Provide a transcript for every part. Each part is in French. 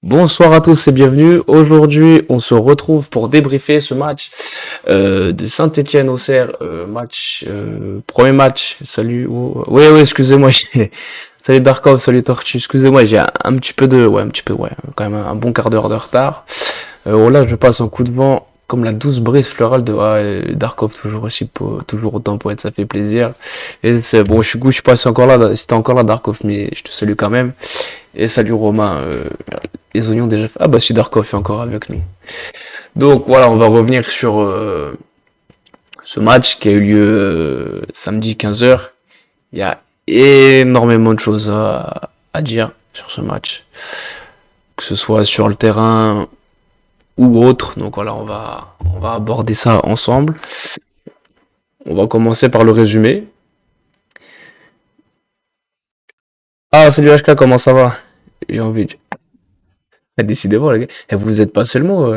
Bonsoir à tous et bienvenue. Aujourd'hui, on se retrouve pour débriefer ce match de Saint-Étienne-Auxerre. Premier match. Salut. Oui, oui, excusez-moi. Salut Darkov, salut Tortue. Excusez-moi, j'ai un petit peu ouais, quand même un bon quart d'heure de retard. Là, je passe en coup de vent comme la douce brise florale de Darkov, toujours aussi toujours autant poète, ça fait plaisir. Et c'est bon, je suis pas encore là, si t'es encore là Darkov, mais je te salue quand même. Et salut Romain, les oignons déjà fait. Ah bah si Darkov est encore avec nous. Donc voilà, on va revenir sur ce match qui a eu lieu samedi 15h. Il y a énormément de choses à dire sur ce match, que ce soit sur le terrain ou autre. Donc voilà, on va aborder ça ensemble. On va commencer par le résumé. Ah, salut HK, comment ça va? J'ai envie de... Ah, décidément, les gars. Eh, vous êtes pas seulement...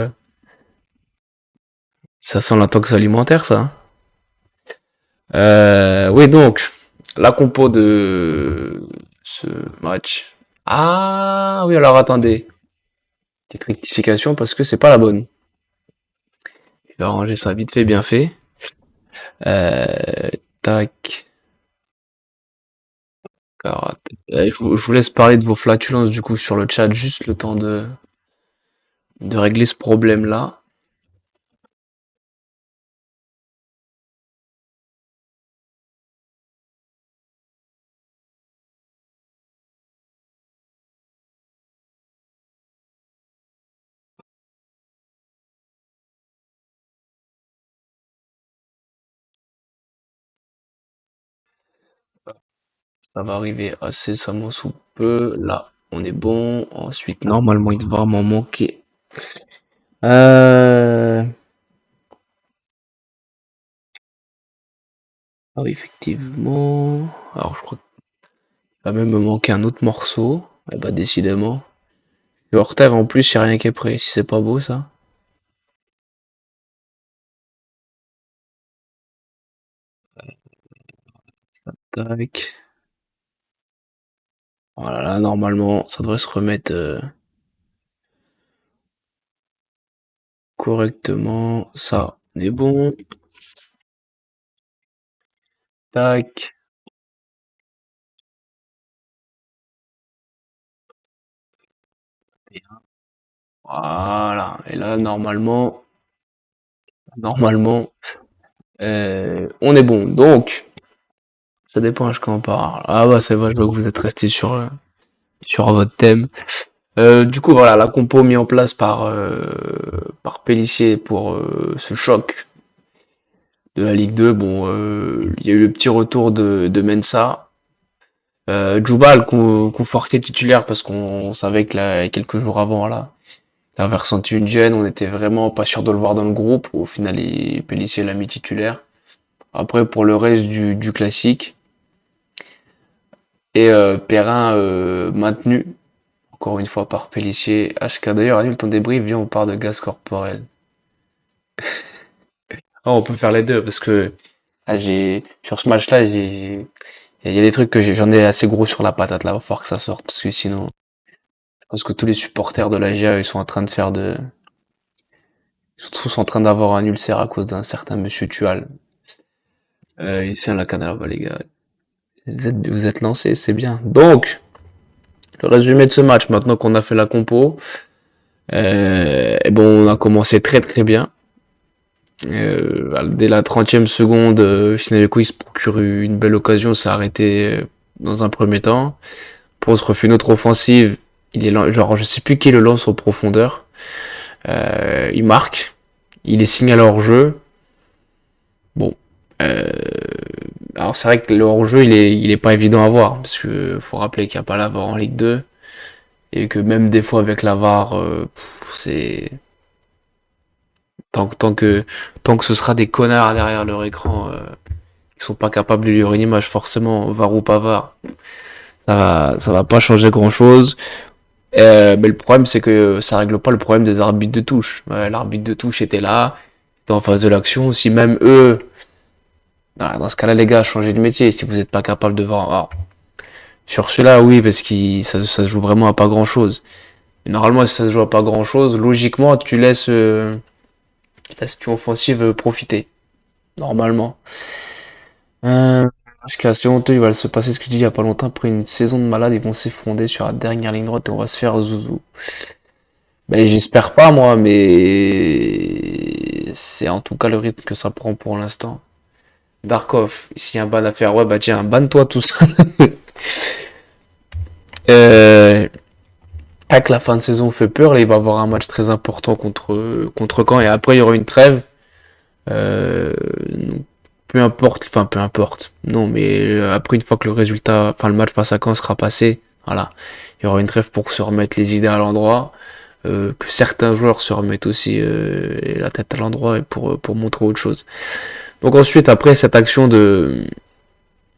Ça sent l'intox alimentaire, ça, hein. Oui, donc, la compo de ce match. Ah, oui, alors attendez. Petite rectification parce que c'est pas la bonne. Je vais arranger ça vite fait, bien fait. Euh, tac. Alors, je vous laisse parler de vos flatulences du coup sur le chat, juste le temps de régler ce problème-là. Ça va arriver assez samo sous peu. Là, on est bon. Ensuite, normalement, il devrait m'en manquer. Euh... Ah oui, effectivement. Alors, je crois qu'il va même me manquer un autre morceau. Eh bah, décidément. Je suis en retard en plus, y'a rien qui est prêt. Si c'est pas beau, ça. Tac. Voilà, là, normalement, ça devrait se remettre correctement. Ça, on est bon. Tac. Voilà. Et là, normalement, on est bon. Donc, ça dépend à quand on parle. Ah bah, c'est vrai, je vois que vous êtes resté sur votre thème. Du coup, voilà, la compo mis en place par Pélissier pour ce choc de la Ligue 2. Bon, il y a eu le petit retour de Mensa. Djoubal conforté titulaire parce qu'on savait que là, quelques jours avant, là, il avait ressenti une gêne. On était vraiment pas sûr de le voir dans le groupe. Au final, Pélissier l'a mis titulaire. Après, pour le reste du classique, et Perrin maintenu, encore une fois par Pélissier. HK d'ailleurs, annule ton débrief, viens on parle de gaz corporel. Ah, on peut faire les deux parce que sur ce match-là, il y a des trucs que j'en ai assez gros sur la patate là, va falloir que ça sorte parce que sinon, je pense que tous les supporters de la GA, ils sont en train de ils sont tous en train d'avoir un ulcère à cause d'un certain monsieur Tual. Ici à la Canal, bah, les gars, vous êtes lancés, c'est bien. Donc, le résumé de ce match, maintenant qu'on a fait la compo, et bon, on a commencé très très bien. Dès la 30e seconde, Shinaleko il se procure une belle occasion, ça a arrêté dans un premier temps. Pour se refait une autre offensive, genre je sais plus qui le lance en profondeur. Il marque, il est signalé hors jeu. Bon, euh, alors c'est vrai que le hors jeu il est pas évident à voir parce que faut rappeler qu'il n'y a pas la VAR en Ligue 2 et que même des fois avec la VAR, c'est tant que ce sera des connards derrière leur écran qui sont pas capables de lire une image, forcément, VAR ou pas VAR, ça va pas changer grand chose. Mais le problème, c'est que ça règle pas le problème des arbitres de touche. Ouais, l'arbitre de touche était là, était en face de l'action. Si même eux, dans ce cas-là, les gars, changez de métier. Si vous n'êtes pas capable de voir. Alors, sur celui-là, oui, parce que ça se joue vraiment à pas grand chose. Et normalement, si ça se joue à pas grand-chose, logiquement, tu laisses la situation offensive profiter. Normalement. Parce que c'est honteux, il va se passer ce que je dis il y a pas longtemps. Après une saison de malade, ils vont s'effondrer sur la dernière ligne droite et on va se faire zouzou. Ben, j'espère pas, moi, mais c'est en tout cas le rythme que ça prend pour l'instant. Darkov, s'il y a un ban à faire, ouais, bah tiens, banne-toi tout ça. euh, Avec la fin de saison fait peur, là, il va avoir un match très important contre Caen et après il y aura une trêve. Euh, Peu importe, enfin peu importe. Non, mais après une fois que le résultat, enfin le match face à Caen sera passé, voilà, il y aura une trêve pour se remettre les idées à l'endroit, que certains joueurs se remettent aussi la tête à l'endroit et pour montrer autre chose. Donc ensuite, après cette action de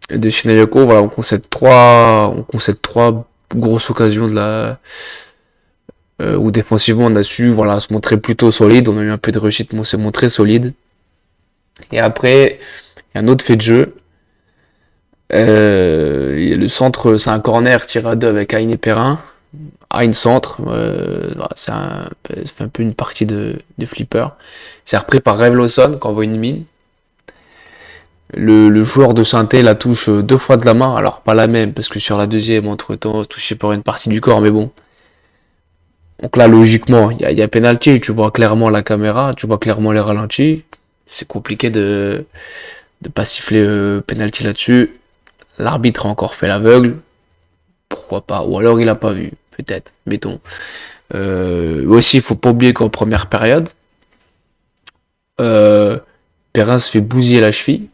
Shinayoko, voilà, on concède trois grosses occasions de la où défensivement on a su voilà se montrer plutôt solide, on a eu un peu de réussite, mais on s'est montré solide. Et après, il y a un autre fait de jeu. Le centre, c'est un corner tiré à deux avec Aine et Perrin. Aine centre, voilà, ça fait un peu une partie de flipper. C'est repris par Rêve Lawson qui envoie une mine. Le joueur de Saint-Étienne la touche deux fois de la main, alors pas la même, parce que sur la deuxième, entre-temps, touché par une partie du corps, mais bon. Donc là, logiquement, il y a penalty, tu vois clairement la caméra, tu vois clairement les ralentis. C'est compliqué de pas siffler penalty là-dessus. L'arbitre a encore fait l'aveugle. Pourquoi pas? Ou alors il a pas vu, peut-être, mettons. Aussi, il faut pas oublier qu'en première période, euh, Perrin se fait bousiller la cheville.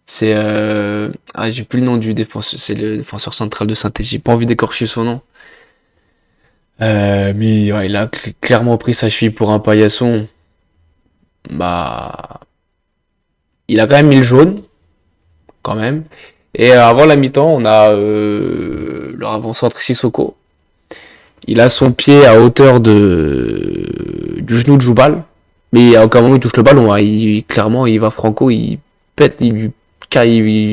C'est j'ai plus le nom du défenseur, c'est le défenseur central de Saint-Étienne. J'ai pas envie d'écorcher son nom. Mais ouais, il a clairement pris sa cheville pour un paillasson. Bah, il a quand même mis le jaune, quand même. Et avant la mi-temps, on a leur avant-centre Sissoko. Il a son pied à hauteur du genou de Joubal. Mais à aucun moment il touche le ballon, hein. Clairement, il va franco, il pète, il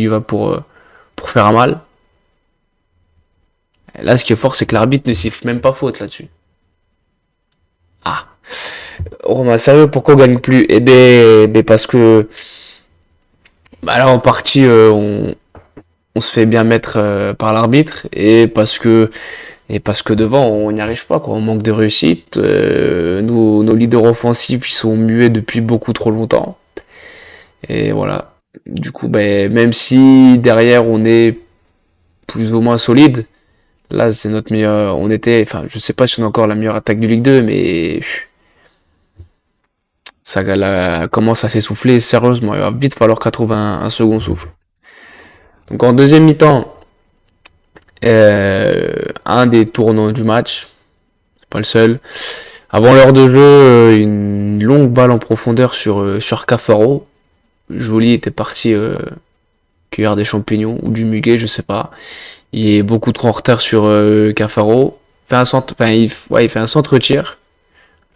va pour faire un mal. Là, ce qui est fort, c'est que l'arbitre ne siffle même pas faute là-dessus. Ah. Romain, sérieux, pourquoi on gagne plus? Ben, parce que bah là, en partie, on se fait bien mettre par l'arbitre et parce que devant, on n'y arrive pas, quoi. On manque de réussite. Nos leaders offensifs, ils sont muets depuis beaucoup trop longtemps. Et voilà. Du coup, ben, même si derrière, on est plus ou moins solide, là, c'est notre meilleur. Enfin, je sais pas si on a encore la meilleure attaque du Ligue 2, mais ça commence à s'essouffler sérieusement. Il va vite falloir qu'elle trouve un second souffle. Donc en deuxième mi-temps, un des tournants du match, c'est pas le seul. Avant l'heure de jeu, une longue balle en profondeur sur Cafaro. Joly était parti cueillir des champignons ou du muguet, je sais pas. Il est beaucoup trop en retard sur Cafaro. Fait un centre, enfin, il fait un centre-tir.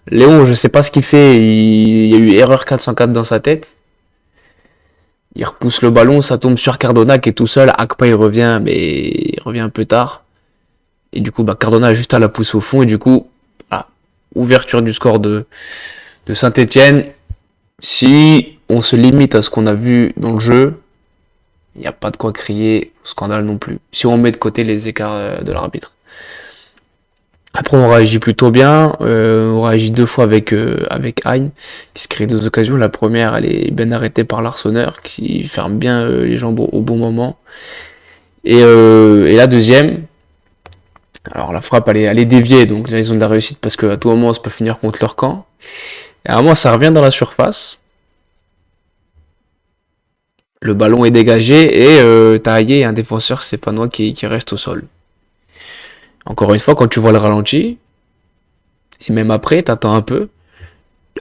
Léon, je sais pas ce qu'il fait, il y a eu erreur 404 dans sa tête. Il repousse le ballon, ça tombe sur Cardona qui est tout seul. Akpa il revient, mais il revient un peu tard. Et du coup, bah, Cardona a juste à la pousser au fond. Et du coup, ouverture du score de Saint-Étienne. Si on se limite à ce qu'on a vu dans le jeu, il n'y a pas de quoi crier au scandale non plus. Si on met de côté les écarts de l'arbitre. Après, on réagit plutôt bien. On réagit deux fois avec Hein, qui se crée deux occasions. La première, elle est bien arrêtée par l'Arseneur, qui ferme bien les jambes au bon moment. Et la deuxième, alors la frappe, elle est déviée, donc ils ont de la réussite parce qu'à tout moment, ça peut finir contre leur camp. Et à un moment, ça revient dans la surface. Le ballon est dégagé et Taillé, un défenseur stéphanois qui reste au sol. Encore une fois, quand tu vois le ralenti, et même après, t'attends un peu,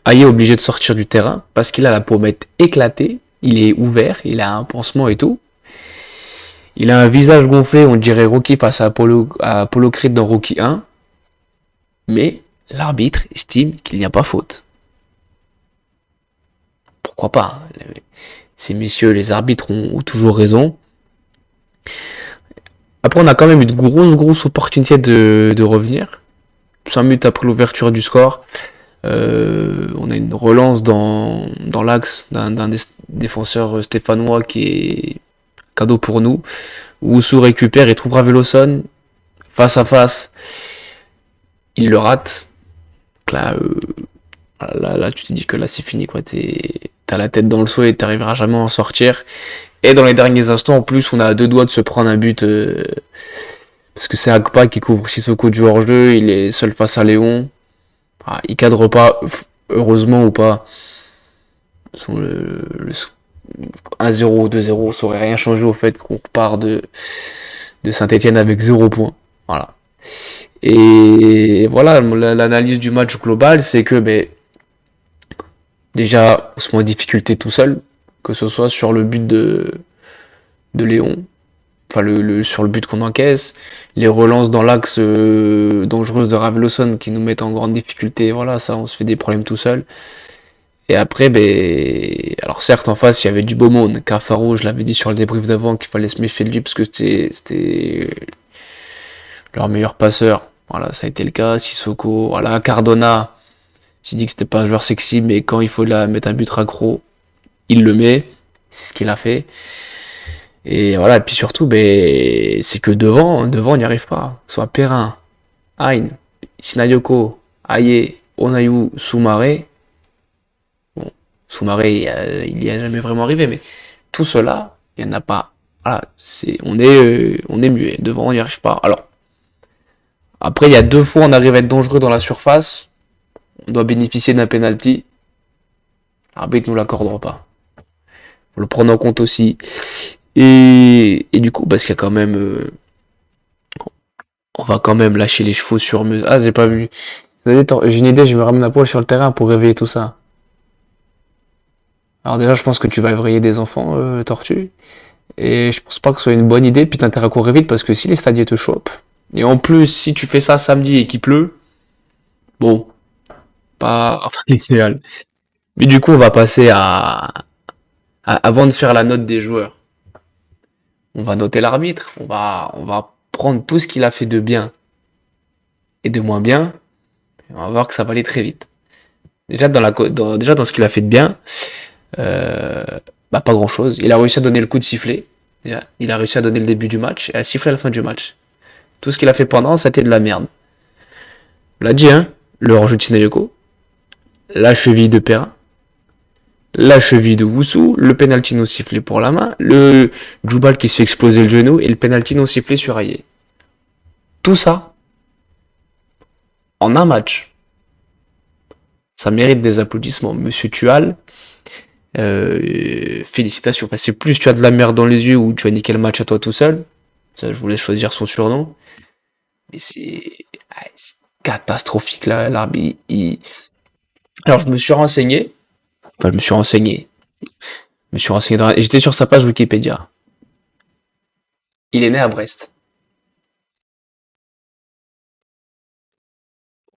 Aïe est obligé de sortir du terrain parce qu'il a la pommette éclatée, il est ouvert, il a un pansement et tout. Il a un visage gonflé, on dirait Rocky face à Apollo Creed dans Rocky 1. Mais l'arbitre estime qu'il n'y a pas faute. Pourquoi pas? Ces messieurs, les arbitres ont toujours raison. Après, on a quand même une grosse opportunité de revenir. 5 minutes après l'ouverture du score, on a une relance dans l'axe d'un des défenseurs stéphanois qui est cadeau pour nous. Woussou récupère et trouve Raveloson face à face. Il le rate. Là, là, tu te dis que là, c'est fini, quoi. T'as la tête dans le seau et t'arriveras jamais à en sortir. Et dans les derniers instants, en plus, on a à deux doigts de se prendre un but. Parce que c'est Agpa qui couvre Sissoko du hors-jeu. Il est seul face à Léon. Ah, il cadre pas, heureusement ou pas. Le 1-0 ou 2-0, ça aurait rien changé au fait qu'on repart de Saint-Etienne avec 0 points. Voilà. Et voilà, l'analyse du match global, c'est que déjà, on se met en difficulté tout seul, que ce soit sur le but de Léon, enfin sur le but qu'on encaisse, les relances dans l'axe dangereuse de Raveloson qui nous mettent en grande difficulté, voilà, ça, on se fait des problèmes tout seul. Et après, alors certes, en face, il y avait du beau monde. Cafaro, je l'avais dit sur le débrief d'avant qu'il fallait se méfier de lui parce que c'était leur meilleur passeur. Voilà, ça a été le cas. Sissoko, voilà, Cardona, j'ai dit que c'était pas un joueur sexy, mais quand il faut mettre un but raccro, il le met. C'est ce qu'il a fait. Et voilà, et puis surtout, c'est que devant, on n'y arrive pas. Soit Perrin, Aïn, Sinayoko, Aye, Onayu, Soumaré. Bon, Soumaré, il y a jamais vraiment arrivé, mais tout cela, il n'y en a pas. Voilà, on est muet. Devant, on n'y arrive pas. Alors, après, il y a deux fois, on arrive à être dangereux dans la surface. On doit bénéficier d'un penalty. L'arbitre nous l'accordera pas. Faut le prendre en compte aussi. Et du coup, parce qu'il y a quand même, on va quand même lâcher les chevaux sur mesure. Ah, j'ai pas vu. J'ai une idée, je me ramène à poil sur le terrain pour réveiller tout ça. Alors déjà, je pense que tu vas éveiller des enfants, tortue. Et je pense pas que ce soit une bonne idée. Puis t'as intérêt à courir vite parce que si les stadiers te chopent, et en plus, si tu fais ça samedi et qu'il pleut, bon, pas enfin, idéal. Mais du coup, on va passer avant de faire la note des joueurs, on va noter l'arbitre. On va prendre tout ce qu'il a fait de bien et de moins bien. Et on va voir que ça va aller très vite. Déjà déjà dans ce qu'il a fait de bien, euh, pas grand chose. Il a réussi à donner le coup de sifflet. Déjà. Il a réussi à donner le début du match et à siffler à la fin du match. Tout ce qu'il a fait pendant, ça a été de la merde. On l'a dit, hein, le hors-jeu de Sinayoko, la cheville de Perrin, la cheville de Woussou, le penalty non sifflé pour la main, le Djoubal qui se fait exploser le genou et le penalty non sifflé sur Aye. Tout ça, en un match. Ça mérite des applaudissements. Monsieur Tual, félicitations. Enfin, c'est plus tu as de la merde dans les yeux ou tu as niqué le match à toi tout seul. Ça, je voulais choisir son surnom. Mais c'est catastrophique là, l'arbitre. Alors je me suis renseigné. Enfin, je me suis renseigné. Et j'étais sur sa page Wikipédia. Il est né à Brest.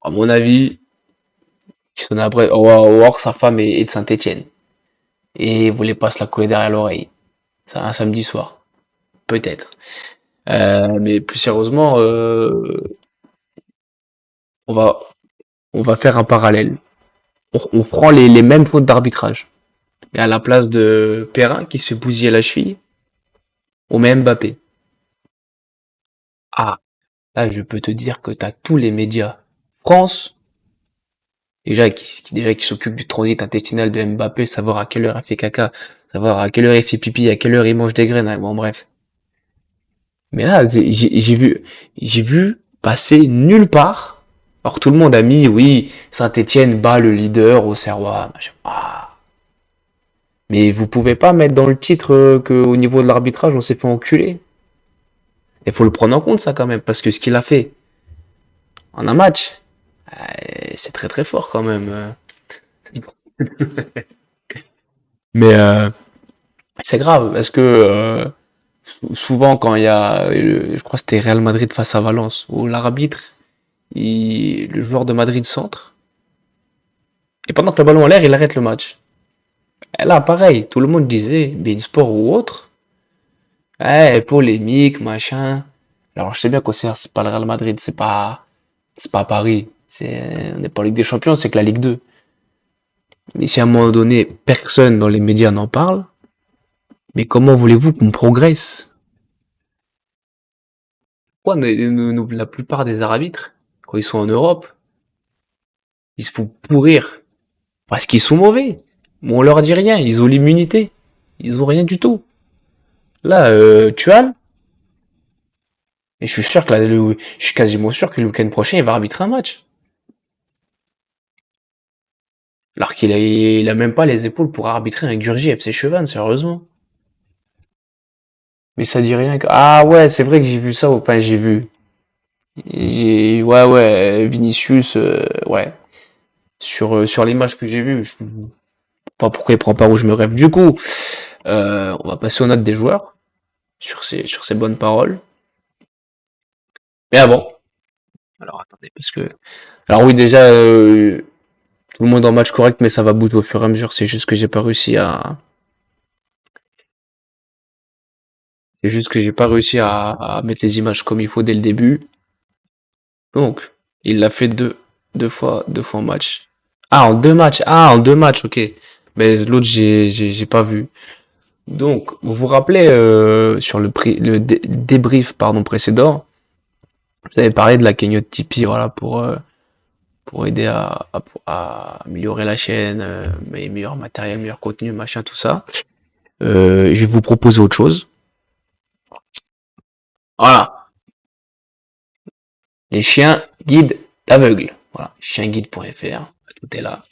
À mon avis, il sonne à Brest. Or, sa femme est de Saint-Etienne. Et il voulait pas se la coller derrière l'oreille. C'est un samedi soir. Peut-être. Mais plus sérieusement, on va, on va faire un parallèle. On prend les mêmes fautes d'arbitrage. Et à la place de Perrin qui se fait bousiller la cheville, on met Mbappé. Ah, là, je peux te dire que t'as tous les médias. France, déjà qui s'occupe du transit intestinal de Mbappé, savoir à quelle heure il fait caca, savoir à quelle heure il fait pipi, à quelle heure il mange des graines, hein, bon bref. Mais là, j'ai vu passer nulle part. Alors tout le monde a mis, oui, Saint-Etienne bat le leader au Serrois, machin. Ah. Mais vous pouvez pas mettre dans le titre qu'au niveau de l'arbitrage, on s'est fait enculer. Il faut le prendre en compte ça quand même, parce que ce qu'il a fait en un match, c'est très très fort quand même. Mais c'est grave, parce que souvent quand il y a, je crois que c'était Real Madrid face à Valence, où l'arbitre, le joueur de Madrid centre, et pendant que le ballon en l'air, il arrête le match. Et là, pareil, tout le monde disait, Beansport ou autre, polémique, machin. Alors je sais bien qu'au CR, c'est pas le Real Madrid, c'est pas Paris. On n'est pas en Ligue des Champions, c'est que la Ligue 2. Mais si à un moment donné, personne dans les médias n'en parle, mais comment voulez-vous qu'on progresse? Pourquoi la plupart des arbitres, quand ils sont en Europe, ils se font pourrir parce qu'ils sont mauvais. Bon, on leur dit rien, ils ont l'immunité. Ils ont rien du tout. Là, Tual, et je suis quasiment sûr que le week-end prochain, il va arbitrer un match. Alors il a même pas les épaules pour arbitrer un Gurgi FC Chevannes, sérieusement. Mais ça dit rien que... Ah ouais, c'est vrai que j'ai vu ça, enfin j'ai vu. Ouais, ouais, Vinicius, ouais. Sur l'image que j'ai vue, je sais pas pourquoi il prend pas où je me rêve. Du coup, on va passer aux notes des joueurs, sur ces bonnes paroles. Mais avant, alors attendez, parce que... Alors oui, déjà, tout le monde en match correct, mais ça va bouger au fur et à mesure, c'est juste que j'ai pas réussi à... C'est juste que j'ai pas réussi à mettre les images comme il faut dès le début. Donc, il l'a fait deux fois en match. En deux matchs, ok. Mais l'autre, j'ai pas vu. Donc, vous vous rappelez, sur le débrief, pardon, précédent, vous avez parlé de la cagnotte Tipeee, voilà, pour aider à améliorer la chaîne, meilleur matériel, meilleur contenu, machin, tout ça. Je vais vous proposer autre chose. Voilà. Les chiens guides d'aveugles. Voilà. Chienguide.fr. Tout est là.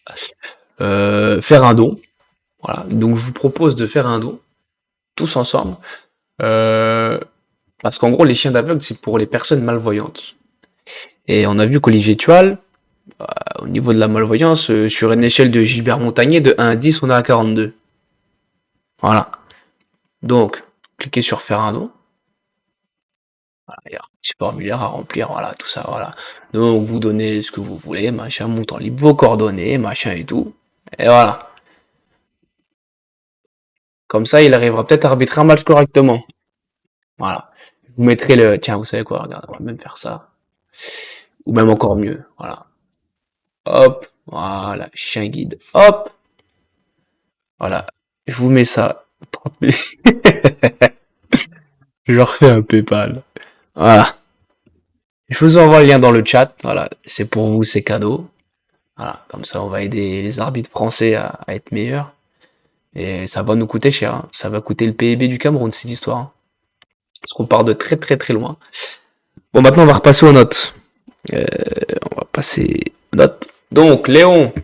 Faire un don. Voilà. Donc, je vous propose de faire un don. Tous ensemble. Euh, Parce qu'en gros, les chiens d'aveugle, c'est pour les personnes malvoyantes. Et on a vu qu'Olivier Tual, au niveau de la malvoyance, sur une échelle de Gilbert Montagnier, de 1 à 10, on est à 42. Voilà. Donc, cliquez sur faire un don. Voilà, il y a un petit formulaire à remplir, voilà, tout ça, voilà. Donc, vous donnez ce que vous voulez, machin, montant libre, vos coordonnées, machin et tout. Et voilà. Comme ça, il arrivera peut-être à arbitrer un match correctement. Voilà. Vous mettrez le... Tiens, vous savez quoi, regarde, on va même faire ça. Ou même encore mieux, voilà. Hop, voilà, chien guide. Hop, voilà. Je vous mets ça. 30 minutes. Je leur fais un PayPal. Voilà. Je vous envoie le lien dans le chat. Voilà. C'est pour vous, c'est cadeau. Voilà. Comme ça, on va aider les arbitres français à être meilleurs. Et ça va nous coûter cher, hein. Ça va coûter le PIB du Cameroun, cette histoire, hein. Parce qu'on part de très très très loin. Bon, maintenant, on va repasser aux notes. On va passer aux notes. Donc, Léon.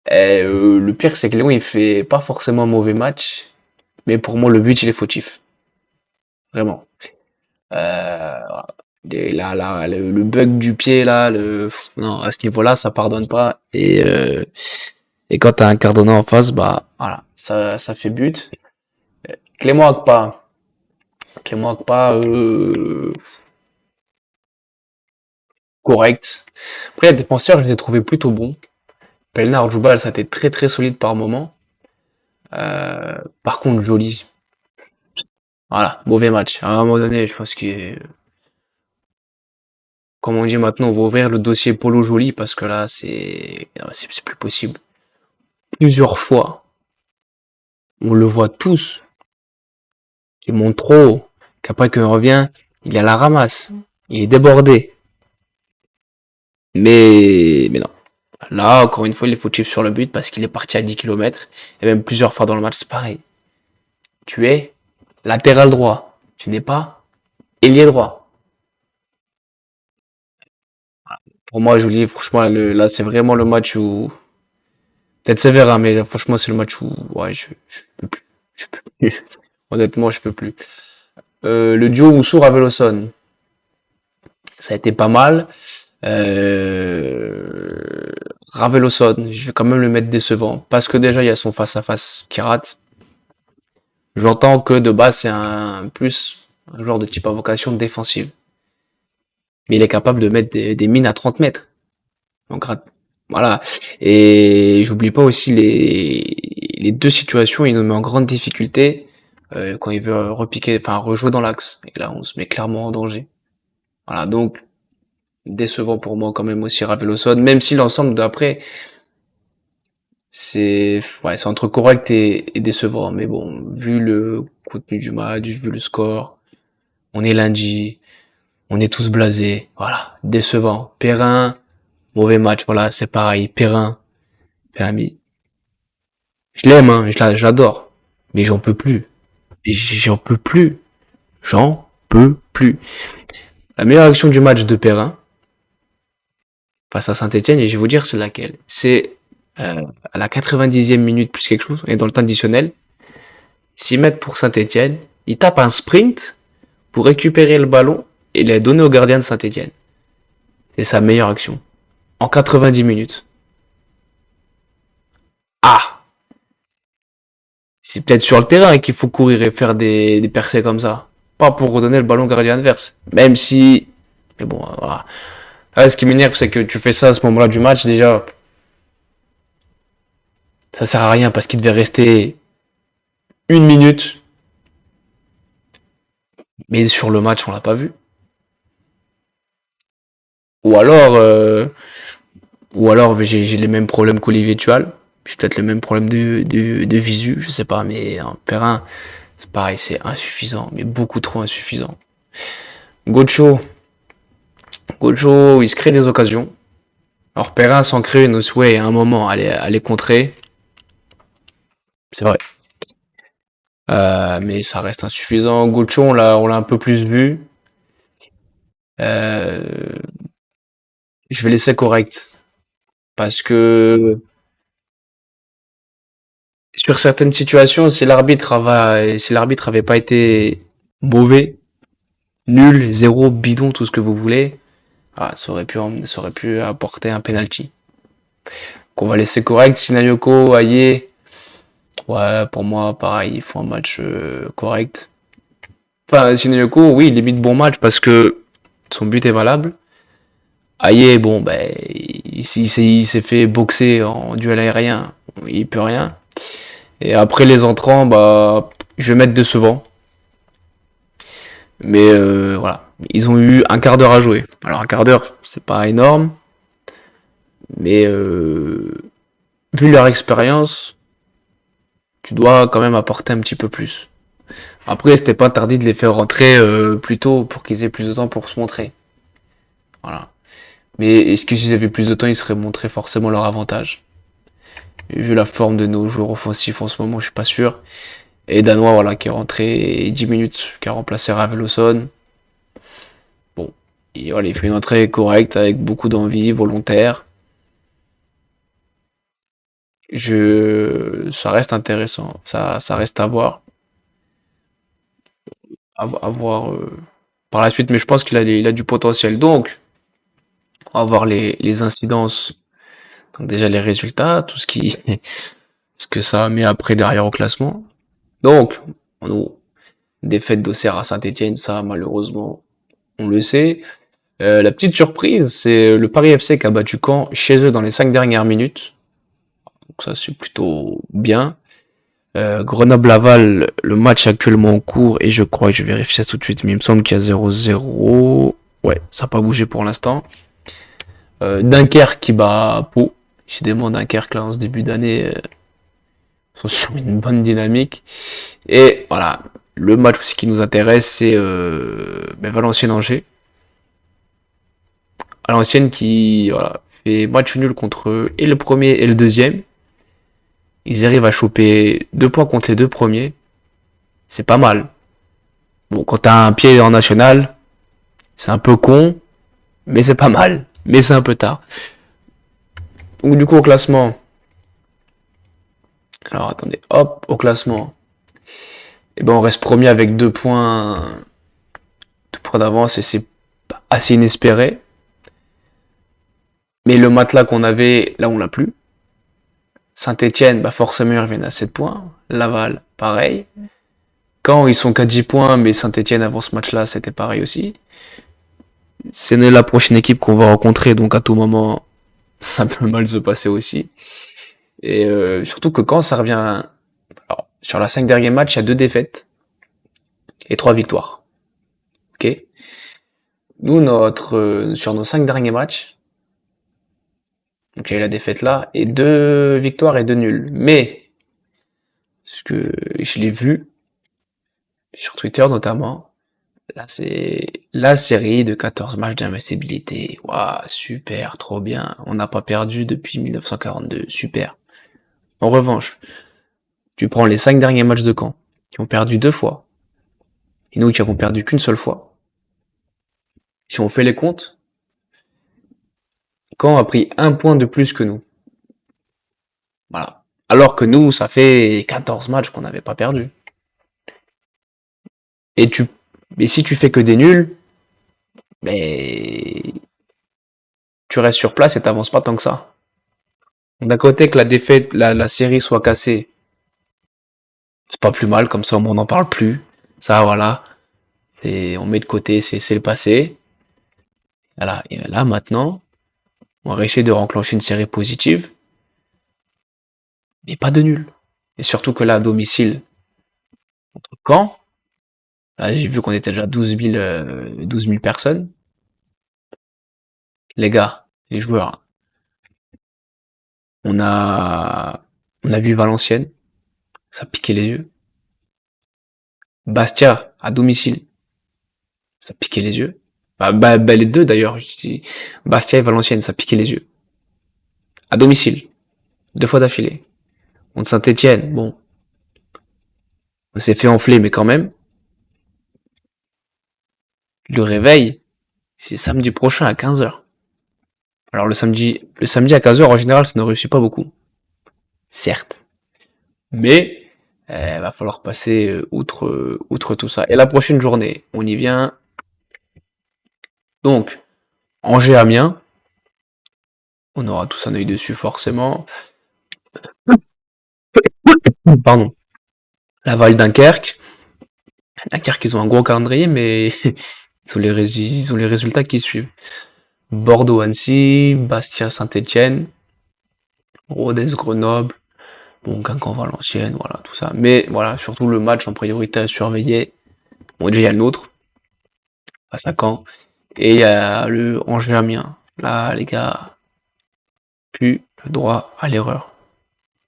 Le pire, c'est que Léon, il fait pas forcément un mauvais match. Mais pour moi, le but, il est fautif. Vraiment. Voilà. Le bug du pied, là, non, à ce niveau-là, ça pardonne pas. Et quand t'as un Cardona en face, bah, voilà, ça fait but. Clément Akpa. Clément Akpa, correct. Après, les défenseurs, je les ai trouvés plutôt bons. Pelnard, Djoubal, ça a été très très solide par moment. Par contre, Joli. Voilà, mauvais match. À un moment donné, je pense que, comme on dit maintenant, on va ouvrir le dossier Polo Joli parce que là, c'est plus possible. Plusieurs fois, on le voit tous. Il monte trop haut. Qu'après qu'on revient, il est à la ramasse. Il est débordé. Mais non. Là, encore une fois, il est fautif sur le but parce qu'il est parti à 10 km. Et même plusieurs fois dans le match, c'est pareil. Tu es latéral droit. Tu n'es pas ailier droit. Pour moi, Joli, franchement, là, c'est vraiment le match où... Peut-être sévère, hein, mais là, franchement, c'est le match où... Ouais, je peux plus. Je peux plus. Honnêtement, je peux plus. Le duo Oussou-Raveloson. Ça a été pas mal. Raveloson, je vais quand même le mettre décevant. Parce que déjà, il y a son face-à-face qui rate. J'entends que de base, c'est un joueur de type à vocation défensive. Mais il est capable de mettre des mines à 30 mètres. Donc, voilà. Et j'oublie pas aussi les deux situations, il nous met en grande difficulté quand il veut repiquer, enfin rejouer dans l'axe. Et là, on se met clairement en danger. Voilà, donc Décevant pour moi quand même aussi Raveloson, même si l'ensemble d'après, c'est entre correct et décevant. Mais bon, vu le contenu du match, vu le score, on est lundi, on est tous blasés. Voilà, décevant. Perrin, mauvais match, voilà, c'est pareil. Perrin, je l'aime, hein, je l'adore. Mais j'en peux plus. J'en peux plus. J'en peux plus. La meilleure action du match de Perrin, face à Saint-Etienne, et je vais vous dire c'est laquelle. C'est à la 90e minute plus quelque chose, on est dans le temps additionnel. 6 mètres pour Saint-Etienne. Il tape un sprint pour récupérer le ballon et les donner au gardien de Saint-Etienne. C'est sa meilleure action. En 90 minutes. Ah, c'est peut-être sur le terrain qu'il faut courir et faire des percées comme ça. Pas pour redonner le ballon au gardien adverse. Même si... Mais bon, voilà. Là, ce qui m'énerve, c'est que tu fais ça à ce moment-là du match, déjà, ça sert à rien parce qu'il devait rester une minute. Mais sur le match, on l'a pas vu. Ou alors, j'ai les mêmes problèmes qu'Olivier Tual. J'ai peut-être le même problème de visu, je sais pas, mais en Perrin, c'est pareil, c'est insuffisant, mais beaucoup trop insuffisant. Gocho, Gocho, il se crée des occasions. Alors Perrin s'en crée une aussi, ouais, à un moment, aller contrer, c'est vrai. Mais ça reste insuffisant. Gocho, on l'a un peu plus vu. Euh, je vais laisser correct. Parce que sur certaines situations, si l'arbitre avait pas été mauvais, nul, zéro, bidon, tout ce que vous voulez, ça aurait pu apporter un penalty. Qu'on va laisser correct. Sinayoko, Aye, ouais, pour moi, pareil, il faut un match correct. Enfin, Sinayoko, oui, il limite bon match parce que son but est valable. Aye, bon, ben, il s'est fait boxer en duel aérien, il peut rien. Et après les entrants, bah, je vais mettre décevant. Mais voilà, ils ont eu un quart d'heure à jouer. Alors un quart d'heure, c'est pas énorme, mais vu leur expérience, tu dois quand même apporter un petit peu plus. Après, c'était pas interdit de les faire rentrer plus tôt pour qu'ils aient plus de temps pour se montrer. Voilà. Mais est-ce que s'ils avaient plus de temps, ils seraient montrés forcément leur avantage? Vu la forme de nos joueurs offensifs en ce moment, je suis pas sûr. Et Danois, voilà, qui est rentré 10 minutes, qui a remplacé Raveloson. Bon, et voilà, il fait une entrée correcte avec beaucoup d'envie, volontaire. Ça reste intéressant, ça reste à voir par la suite, mais je pense il a du potentiel. Donc, on va voir les incidences. Donc déjà les résultats, tout ce qui, ce que ça met après derrière au classement. Donc, on défaite d'Auxerre à Saint-Etienne, ça malheureusement, on le sait. La petite surprise, c'est le Paris FC qui a battu Caen chez eux dans les 5 dernières minutes. Donc ça c'est plutôt bien. Grenoble-Laval, le match actuellement en cours, et je crois que je vérifie ça tout de suite, mais il me semble qu'il y a 0-0. Ouais, ça n'a pas bougé pour l'instant. Dunkerque qui bat Pau. Décidément, Dunkerque, là, en ce début d'année, sont sur une bonne dynamique. Et voilà, le match aussi qui nous intéresse, c'est Valenciennes-Angers. Valenciennes qui voilà, fait match nul contre et le premier et le deuxième. Ils arrivent à choper 2 points contre les 2 premiers. C'est pas mal. Bon, quand t'as un pied en national, c'est un peu con, mais c'est pas mal. Mais c'est un peu tard. Donc du coup au classement. Alors attendez, hop, au classement. Et ben on reste premier avec 2 points d'avance et c'est assez inespéré. Mais le matelas qu'on avait, là on l'a plus. Saint-Etienne, bah forcément ils reviennent à 7 points. Laval, pareil. Quand ils sont qu'à 10 points, mais Saint-Etienne avant ce match-là, c'était pareil aussi. C'est la prochaine équipe qu'on va rencontrer, donc à tout moment, ça peut mal se passer aussi. Et surtout que quand ça revient... Alors, sur la 5 derniers matchs, il y a 2 défaites et 3 victoires. Ok. Nous, sur nos 5 derniers matchs, donc il y a eu la défaite là, et 2 victoires et 2 nuls. Mais, ce que je l'ai vu, sur Twitter notamment, là c'est la série de 14 matchs d'invincibilité. Waouh, super, trop bien. On n'a pas perdu depuis 1942, super. En revanche, tu prends les 5 derniers matchs de Caen, qui ont perdu 2 fois, et nous qui avons perdu qu'une seule fois. Si on fait les comptes, Caen a pris 1 point de plus que nous. Voilà. Alors que nous, ça fait 14 matchs qu'on n'avait pas perdu. Et si tu fais que des nuls, ben, tu restes sur place et t'avances pas tant que ça. D'un côté que la défaite, la série soit cassée, c'est pas plus mal, comme ça on n'en parle plus. Ça, voilà. On met de côté, c'est le passé. Voilà. Et là, maintenant, on va essayer de renclencher une série positive, mais pas de nul. Et surtout que là, à domicile, contre Caen, là, j'ai vu qu'on était déjà 12 000 personnes. Les gars, les joueurs, on a, on a vu Valenciennes, ça piquait les yeux. Bastia, à domicile, ça piquait les yeux. Les deux d'ailleurs, je dis Bastia et Valenciennes, ça piquait les yeux. À domicile, 2 fois d'affilée. Contre Saint-Etienne, bon, on s'est fait enfler, mais quand même. Le réveil, c'est samedi prochain à 15h. Alors le samedi à 15h, en général, ça ne réussit pas beaucoup. Certes. Mais, va falloir passer outre tout ça. Et la prochaine journée, on y vient. Donc, Angers-Amiens, on aura tous un œil dessus forcément. Pardon. Laval-Dunkerque. Dunkerque, ils ont un gros calendrier, mais ils ont les résultats qui suivent. Bordeaux-Annecy, Bastia-Saint-Etienne, Rodez-Grenoble, bon, Guingamp-Valenciennes, voilà, tout ça. Mais voilà, surtout le match en priorité à surveiller. Bon, déjà, il y a le nôtre, face à Caen, et il y a le Angers-Amiens. Là, les gars, plus le droit à l'erreur.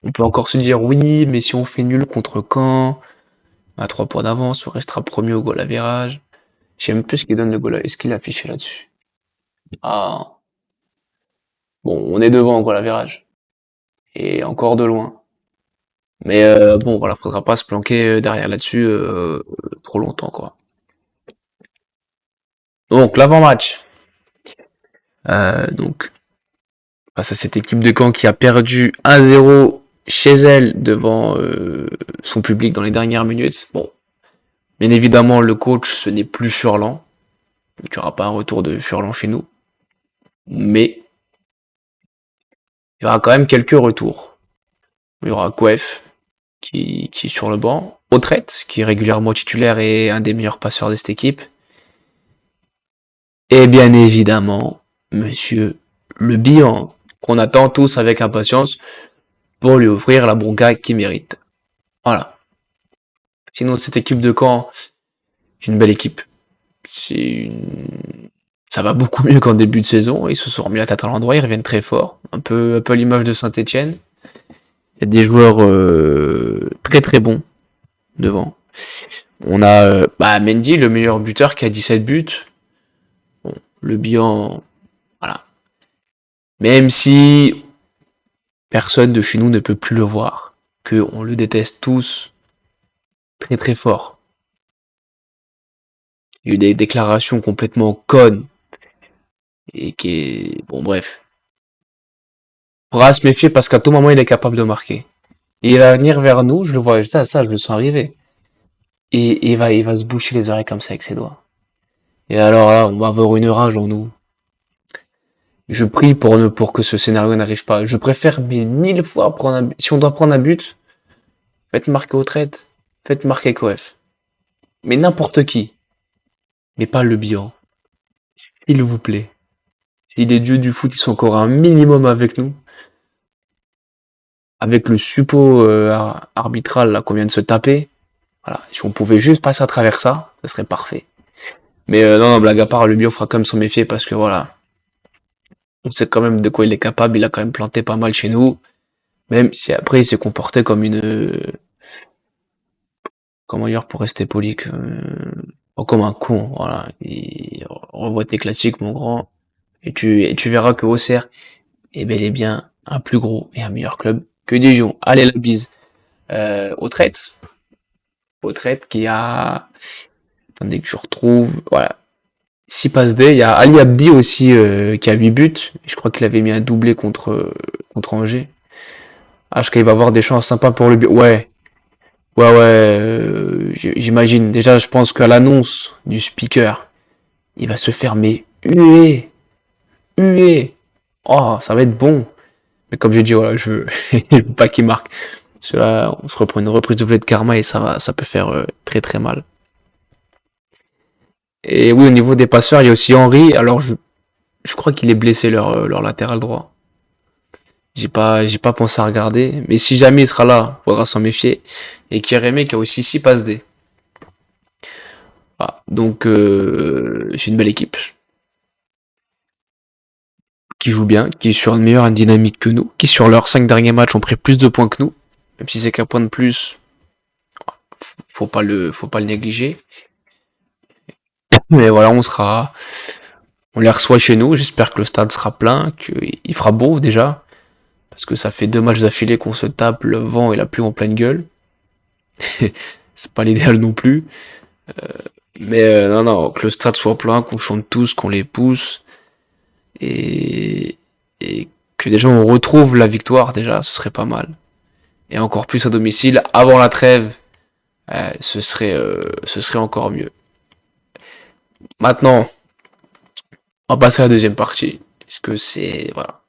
On peut encore se dire, oui, mais si on fait nul contre Caen, à 3 points d'avance, on restera premier au goal average. Je sais même plus ce qu'il donne le goal, est-ce qu'il est affiché là-dessus? Ah, bon, on est devant au goal average. Et encore de loin. Mais bon, voilà, faudra pas se planquer derrière là-dessus trop longtemps, quoi. Donc, l'avant-match. Donc, face à cette équipe de Caen qui a perdu 1-0 chez elle devant son public dans les dernières minutes. Bon, bien évidemment, le coach, ce n'est plus Furlan. Donc, il n'y aura pas un retour de Furlan chez nous. Mais, il y aura quand même quelques retours. Il y aura Coef, qui est sur le banc. Autrette, qui est régulièrement titulaire et un des meilleurs passeurs de cette équipe. Et bien évidemment, monsieur Le Bihan, qu'on attend tous avec impatience pour lui offrir la bronca qu'il mérite. Voilà. Sinon, cette équipe de Caen, c'est une belle équipe. Ça va beaucoup mieux qu'en début de saison. Ils se sont remis la tête à l'endroit, ils reviennent très fort. Un peu à l'image de Saint-Etienne. Il y a des joueurs très très bons devant. On a Mendy, le meilleur buteur, qui a 17 buts. Bon, Le Bihan, voilà. Même si personne de chez nous ne peut plus le voir, qu'on le déteste tous très très fort. Il y a eu des déclarations complètement connes et qui est... Bon, bref. On va se méfier parce qu'à tout moment, il est capable de marquer. Et il va venir vers nous, je le vois, ça, je le sens arriver. Et il va se boucher les oreilles comme ça avec ses doigts. Et alors là, on va avoir une rage en nous. Je prie pour que ce scénario n'arrive pas. Je préfère mais 1000 fois si on doit prendre un but, faites marquer au trade, faites marquer Coef. Mais n'importe qui. Mais pas Le Bihan. S'il vous plaît. Si les dieux du foot ils sont encore un minimum avec nous, avec le suppôt arbitral là qu'on vient de se taper, voilà, si on pouvait juste passer à travers ça, ça serait parfait. Mais non, non, blague à part, le bio fera quand même s'en méfier parce que voilà, on sait quand même de quoi il est capable. Il a quand même planté pas mal chez nous. Même si après il s'est comporté comme une, comment dire pour rester poli, oh, comme un con. Voilà, il revoit tes classiques, mon grand, et tu verras que Auxerre est bel et bien un plus gros et un meilleur club que Dijon. Allez la bise. Au traite, qui a, attendez que je retrouve, voilà. 6 passes D, il y a Ali Abdi aussi qui a 8 buts. Je crois qu'il avait mis un doublé contre Angers. Ah, je crois qu'il va avoir des chances sympas pour le but. Ouais, ouais, ouais, j'imagine. Déjà, je pense qu'à l'annonce du speaker, il va se faire mais huer, huer. Oh, ça va être bon. Mais comme j'ai dit, voilà, je veux pas qu'il marque. Parce que là, on se reprend une reprise de volée de karma et ça peut faire très très mal. Et oui, au niveau des passeurs, il y a aussi Henry. Alors, je crois qu'il est blessé leur latéral droit. J'ai pas pensé à regarder. Mais si jamais il sera là, faudra s'en méfier. Et Kérémé qui a aussi 6 passes D. Voilà. Donc, c'est une belle équipe. Qui joue bien, qui est sur une meilleure dynamique que nous. Qui sur leurs 5 derniers matchs ont pris plus de points que nous. Même si c'est qu'un point de plus, faut pas le négliger. Mais voilà, on les reçoit chez nous. J'espère que le stade sera plein, qu'il fera beau déjà. Parce que ça fait 2 matchs d'affilée qu'on se tape le vent et la pluie en pleine gueule. C'est pas l'idéal non plus. Mais non, non, que le stade soit plein, qu'on chante tous, qu'on les pousse. Et, et que déjà on retrouve la victoire, déjà, ce serait pas mal. Et encore plus à domicile, avant la trêve, ce serait encore mieux. Maintenant, on va passer à la deuxième partie. Est-ce que c'est... Voilà.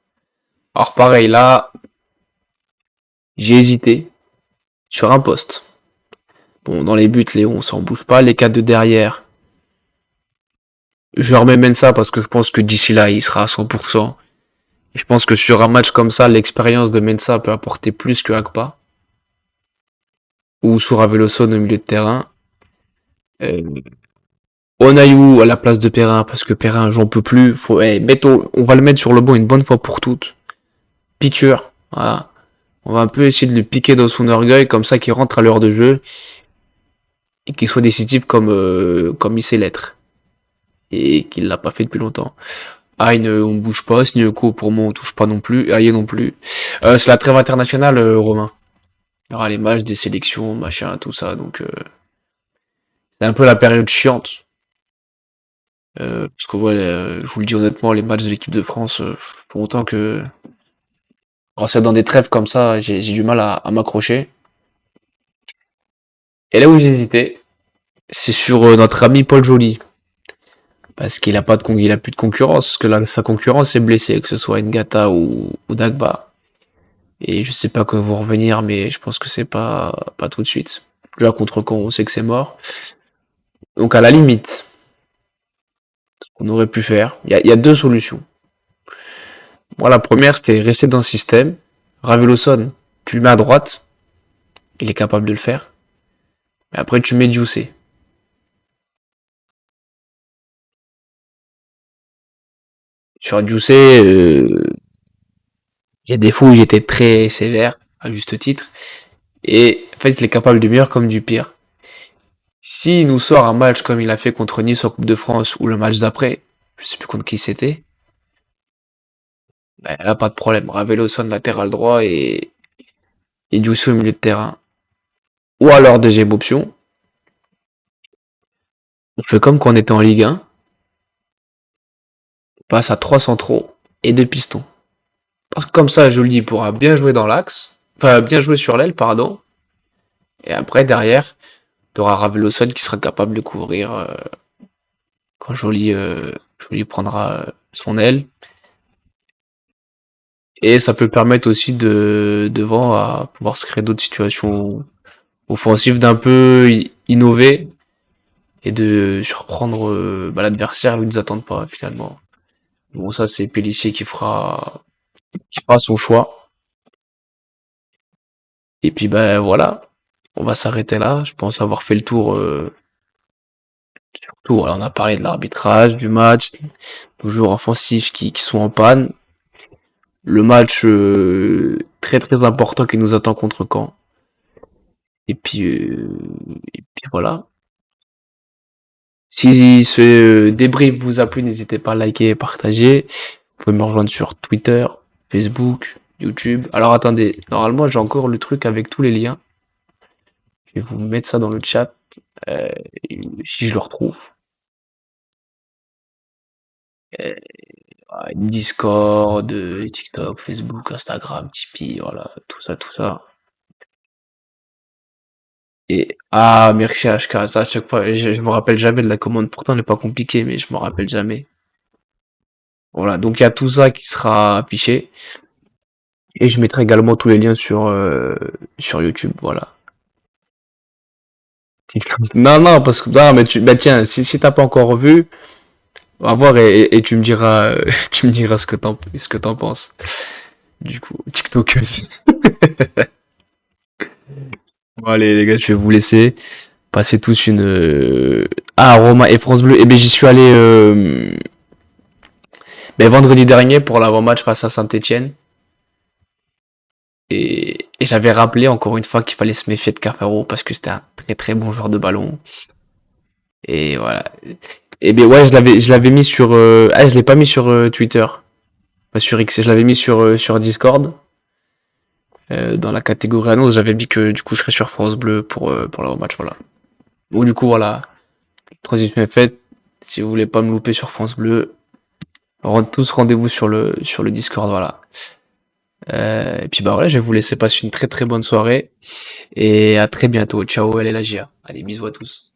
Alors pareil, là, j'ai hésité sur un poste. Bon, dans les buts, Léon, on s'en bouge pas. Les 4 de derrière, je remets Mensa parce que je pense que d'ici là, il sera à 100%. Et je pense que sur un match comme ça, l'expérience de Mensa peut apporter plus que Akpa. Ou sur Avelosson au milieu de terrain. Euh, Onayou à la place de Perrin, parce que Perrin, j'en peux plus. On va le mettre sur le banc une bonne fois pour toutes. Piqûre, voilà. On va un peu essayer de le piquer dans son orgueil, comme ça qu'il rentre à l'heure de jeu. Et qu'il soit décisif comme il sait l'être. Et qu'il l'a pas fait depuis longtemps. Aïe, on bouge pas. Snyoko, pour moi, on touche pas non plus. Aïe non plus. C'est la trêve internationale, Romain. Il y aura les matchs, des sélections, machin, tout ça. Donc, c'est un peu la période chiante. Parce que, ouais, je vous le dis honnêtement, les matchs de l'équipe de France, faut autant que... Alors, c'est dans des trêves comme ça, j'ai du mal à m'accrocher. Et là où j'ai hésité, c'est sur notre ami Paul Joly. Parce qu'il a pas de il a plus de concurrence, parce que là, sa concurrence est blessée, que ce soit Ngata ou Dagba. Et je sais pas quand ils vont revenir, mais je pense que c'est pas tout de suite. Là, contre quand on sait que c'est mort. Donc à la limite, on aurait pu faire, il y a deux solutions. Moi, la première, c'était rester dans le système. Raveloson, tu le mets à droite, il est capable de le faire. Mais après, tu mets Dioussé. Sur Dioussé, il y a des fois où j'étais très sévère, à juste titre. Et en fait, il est capable du meilleur comme du pire. S'il nous sort un match comme il a fait contre Nice en Coupe de France, ou le match d'après, je sais plus contre qui c'était, ben là, pas de problème. Raveloson latéral droit et Dioussé au milieu de terrain. Ou alors, deuxième option, on fait comme quand on était en Ligue 1, on passe à 3 centraux et 2 pistons. Parce que comme ça, Joly pourra bien jouer dans l'axe, enfin bien jouer sur l'aile, pardon. Et après, derrière, t'auras Raveloson qui sera capable de couvrir quand Joly prendra son aile. Et ça peut permettre aussi de devant à pouvoir se créer d'autres situations offensives, d'un peu innover et de surprendre l'adversaire où ils ne attendent pas finalement. Bon, ça c'est Pélissier qui fera son choix. Et puis ben voilà, on va s'arrêter là. Je pense avoir fait le tour Surtout, voilà, on a parlé de l'arbitrage, du match, nos joueurs offensifs qui sont en panne. Le match très très important qui nous attend contre Caen. Et puis, euh, et puis voilà. Si ce débrief vous a plu, n'hésitez pas à liker et partager. Vous pouvez me rejoindre sur Twitter, Facebook, YouTube. Alors attendez, normalement j'ai encore le truc avec tous les liens. Je vais vous mettre ça dans le chat euh, si je le retrouve. Euh, Discord, TikTok, Facebook, Instagram, Tipeee, voilà, tout ça, tout ça. Et ah, merci HK, ça à chaque fois, je me rappelle jamais de la commande. Pourtant, elle n'est pas compliquée, mais je me rappelle jamais. Voilà, donc il y a tout ça qui sera affiché. Et je mettrai également tous les liens sur YouTube, voilà. Non, non, parce que non, mais bah tiens, si t'as pas encore vu, on va voir et tu me diras, tu me diras ce que t'en penses. Du coup, TikTokeuse. Bon, allez, les gars, je vais vous laisser. Passez tous une. Ah, Roma et France Bleu. Eh ben, j'y suis allé ben, vendredi dernier pour l'avant-match face à Saint-Etienne. Et j'avais rappelé encore une fois qu'il fallait se méfier de Cafaro parce que c'était un très très bon joueur de ballon. Et voilà. Et bien ouais, je l'avais mis sur. Ah, je l'ai pas mis sur Twitter, pas sur X. Je l'avais mis sur Discord. Dans la catégorie annonce, j'avais dit que du coup je serais sur France Bleu pour l'avant-match. Voilà. Donc du coup, voilà. Transition est faite. Si vous voulez pas me louper sur France Bleu, tous rendez-vous sur le Discord. Voilà. Et puis bah voilà, je vais vous laisser passer une très très bonne soirée. Et à très bientôt. Ciao, elle est la GIA. Allez, bisous à tous.